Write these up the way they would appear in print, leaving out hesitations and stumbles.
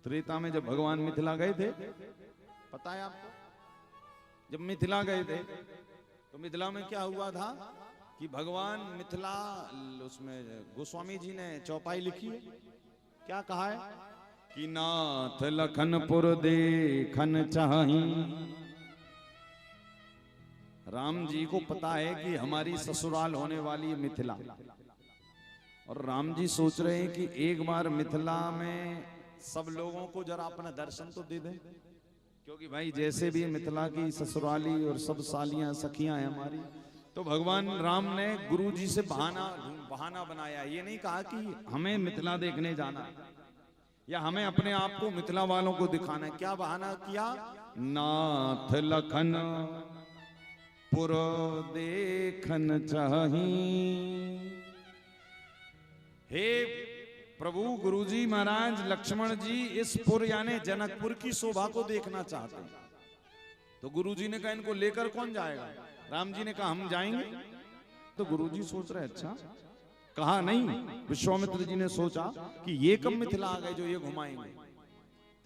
त्रेता में जब भगवान मिथिला गए थे, पता है आपको? जब मिथिला गए थे तो मिथिला में क्या हुआ था कि भगवान मिथिला, उसमें गोस्वामी जी ने चौपाई लिखी है, क्या कहा है कि नाथ लखनपुर देखन चाही। राम जी को पता है कि हमारी ससुराल होने वाली है मिथिला, और राम जी सोच रहे हैं कि एक बार मिथिला में सब लोगों को जरा अपना दर्शन तो दे दें, क्योंकि भाई जैसे भी मिथिला की ससुराली और सब सालियां सखियां हैं हमारी। तो भगवान राम ने गुरु जी से बहाना बनाया। ये नहीं कहा कि हमें मिथिला देखने जाना या हमें अपने आप को मिथिला वालों को दिखाना है। क्या बहाना किया? नाथ लखन पुर देखन चाही। हे प्रभु गुरुजी महाराज, लक्ष्मण जी इस पुर यानी जनकपुर की शोभा को देखना चाहते हैं। तो गुरुजी ने कहा इनको लेकर कौन जाएगा? राम जी ने कहा हम जाएंगे। तो गुरुजी सोच रहे अच्छा, कहा नहीं। विश्वामित्र जी ने सोचा कि ये कब मिथिला आ गए जो ये घुमाएंगे।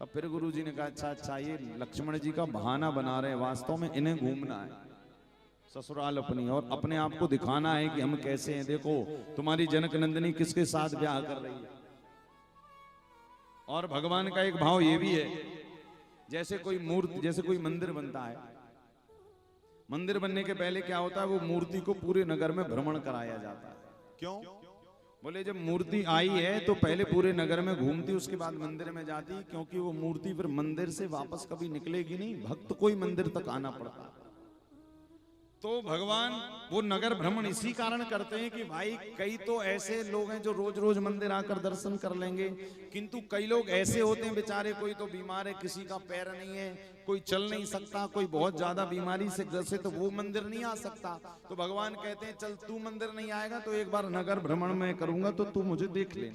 तब फिर गुरुजी ने कहा अच्छा अच्छा, ये लक्ष्मण जी का बहाना बना रहे हैं, वास्तव में इन्हें घूमना है ससुराल अपनी, और अपने आप को दिखाना है कि हम कैसे हैं। देखो तुम्हारी जनक नंदिनी किसके साथ ब्याह कर रही है। और भगवान का एक भाव ये भी है, जैसे कोई मूर्ति, जैसे कोई मंदिर बनता है, मंदिर बनने के पहले क्या होता है, वो मूर्ति को पूरे नगर में भ्रमण कराया जाता है। क्यों? बोले जब मूर्ति आई है तो पहले पूरे नगर में घूमती, उसके बाद मंदिर में जाती, क्योंकि वो मूर्ति फिर मंदिर से वापस कभी निकलेगी नहीं, भक्त को ही मंदिर तक आना पड़ता है। तो भगवान वो नगर भ्रमण इसी कारण करते हैं कि भाई कई तो ऐसे लोग हैं जो रोज रोज मंदिर आकर दर्शन कर लेंगे, किंतु कई लोग ऐसे होते हैं बेचारे, कोई तो बीमार है, किसी का पैर नहीं है, कोई चल नहीं सकता, कोई बहुत ज्यादा बीमारी से ग्रसित, तो वो मंदिर नहीं आ सकता। तो भगवान कहते हैं चल तू मंदिर नहीं आएगा तो एक बार नगर भ्रमण में करूंगा तो तू मुझे देख ले।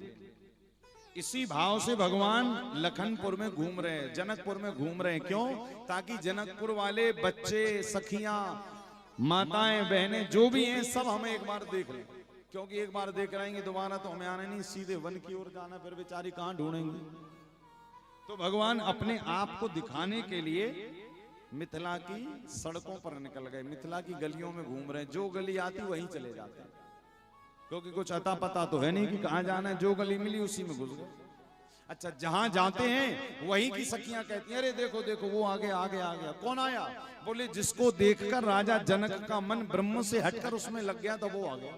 इसी भाव से भगवान लखनपुर में घूम रहे हैं, जनकपुर में घूम रहे हैं। क्यों? ताकि जनकपुर वाले बच्चे, सखियां, माताएं, बहनें जो भी हैं सब हमें एक बार देख लें, क्योंकि एक बार देख रहेंगे दोबारा तो हमें आने नहीं, सीधे वन की ओर जाना, फिर बेचारी कहां ढूंढेंगे। तो भगवान अपने आप को दिखाने के लिए मिथिला की सड़कों पर निकल गए, मिथिला की गलियों में घूम रहे हैं, जो गली आती वहीं चले जाते हैं, क्योंकि कुछ अता पता तो है नहीं कि कहां जाना है, जो गली मिली उसी में घुस गए। अच्छा, जहां जाते हैं वहीं की सखियां कहती हैं अरे देखो देखो वो आगे आगे आ गया। कौन आया? बोले जिसको देखकर राजा जनक का मन ब्रह्म से हटकर उसमें लग गया तो वो आ गया।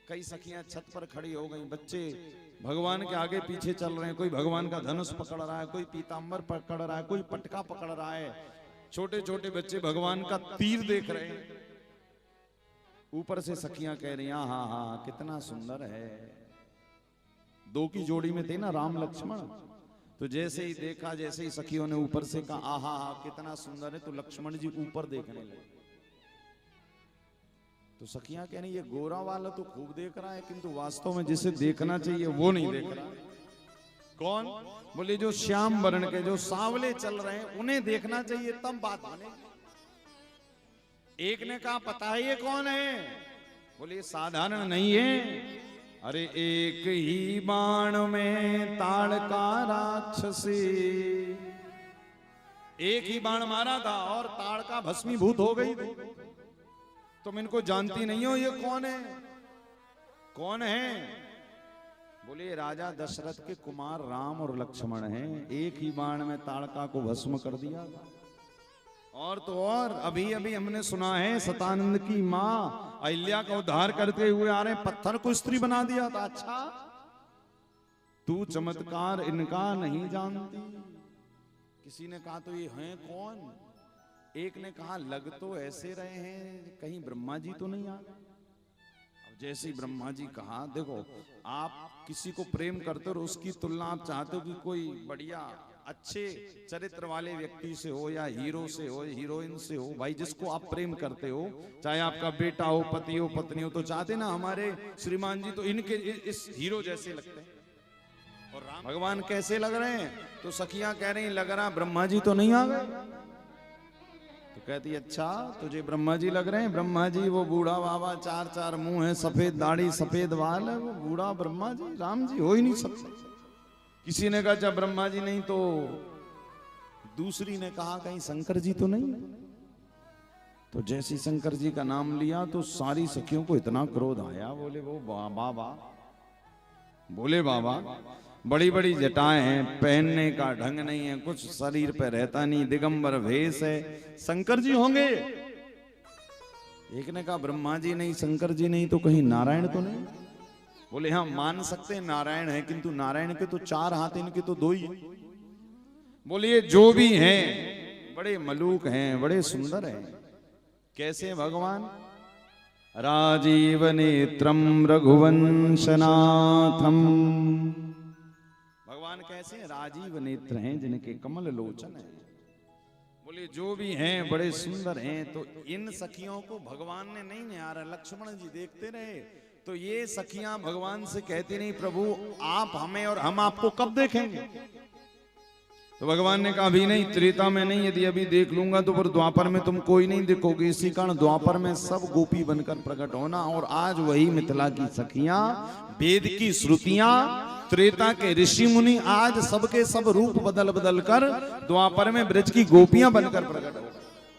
कई सखियां छत पर खड़ी हो गई, बच्चे भगवान के आगे पीछे चल रहे हैं, कोई भगवान का धनुष पकड़ रहा है, कोई पीतांबर पकड़ रहा है, कोई पटका पकड़ रहा है, छोटे छोटे बच्चे भगवान का तीर देख रहे हैं। ऊपर से सखियां कह रही हैं हाँ हाँ कितना सुंदर है। दो की जोड़ी में थे ना राम लक्ष्मण, तो जैसे ही देखा, जैसे ही सखियों ने ऊपर से कहा आहा हा कितना सुंदर है, तो लक्ष्मण जी ऊपर देखने लगे। तो सखियां कह रही ये गोरा वाला तो खूब देख रहा है, किंतु वास्तव में जिसे देखना चाहिए वो नहीं देख रहा। कौन? बोले जो श्याम वर्ण के, जो सांवले चल रहे हैं उन्हें देखना चाहिए, तब बात बने। एक ने कहा पता है ये कौन है? बोले ये साधारण नहीं है, अरे एक ही बाण में ताड़का राक्षसी, एक ही बाण मारा था और ताड़का भस्मीभूत हो गई थी। तुम इनको जानती नहीं हो, ये कौन है? कौन है? बोले राजा दशरथ के कुमार राम और लक्ष्मण हैं, एक ही बाण में ताड़का को भस्म कर दिया। और तो और अभी अभी हमने सुना है सतानंद की माँ अहिल्या का उद्धार करते हुए आ रहे, पत्थर को स्त्री बना दिया था। अच्छा, तू चमत्कार इनका नहीं जानती। किसी ने कहा तो ये हैं कौन? एक ने कहा लग तो ऐसे रहे हैं कहीं ब्रह्मा जी तो नहीं आ गए। अब जैसे ही ब्रह्मा जी कहा, देखो आप किसी को प्रेम करते हो और उसकी तुलना आप चाहते हो कि कोई बढ़िया अच्छे चरित्र वाले व्यक्ति से हो या हीरो से हो, हीरोइन से हो, भाई जिसको आप प्रेम करते हो, चाहे आपका बेटा हो, पति हो, पत्नी हो, तो चाहते ना हमारे श्रीमान जी तो इनके इस हीरो जैसे लगते हैं। और राम भगवान कैसे लग रहे हैं? तो सखियां कह रही लग रहा ब्रह्मा जी तो नहीं आ गए। तो कहती अच्छा तुझे ब्रह्मा जी लग रहे हैं? ब्रह्मा जी वो बूढ़ा बाबा, चार चार मुंह है, सफेद दाढ़ी, सफेद बाल है, वो बूढ़ा ब्रह्मा जी राम जी हो ही नहीं सकते। किसी ने कहा जब ब्रह्मा जी नहीं तो दूसरी ने कहा कहीं शंकर जी तो नहीं। तो जैसे शंकर जी का नाम लिया तो सारी सखियों को इतना क्रोध आया, बोले वो बाबा, बोले बाबा बड़ी बड़ी जटाएं हैं, पहनने का ढंग नहीं है, कुछ शरीर पे रहता नहीं, दिगंबर वेश है, शंकर जी होंगे। एक ने कहा ब्रह्मा जी नहीं शंकर जी नहीं तो कहीं नारायण तो नहीं। बोले हाँ मान सकते हैं नारायण है, किंतु नारायण के तो 4 हाथ, इनके तो 2 ही। बोलिए जो भी हैं बड़े मलूक हैं, बड़े सुंदर हैं। कैसे भगवान? राजीव नेत्रम रघुवंशनाथम। भगवान कैसे हैं? राजीव नेत्र हैं जिनके कमल लोचन है। बोले जो भी हैं बड़े सुंदर हैं। तो इन सखियों को भगवान ने नहीं निहारा, लक्ष्मण जी देखते रहे। तो ये सखियां भगवान से कहती नहीं प्रभु आप हमें और हम आपको कब देखेंगे। तो भगवान ने कहा अभी नहीं, त्रेता में नहीं, यदि अभी देख लूंगा तो फिर द्वापर में तुम कोई नहीं देखोगे। इसी कारण द्वापर में सब गोपी बनकर प्रकट होना। और आज वही मिथिला की सखियां, वेद की श्रुतियां, त्रेता के ऋषि मुनि आज सबके सब रूप बदल बदल कर द्वापर में ब्रज की गोपियां बनकर प्रकट।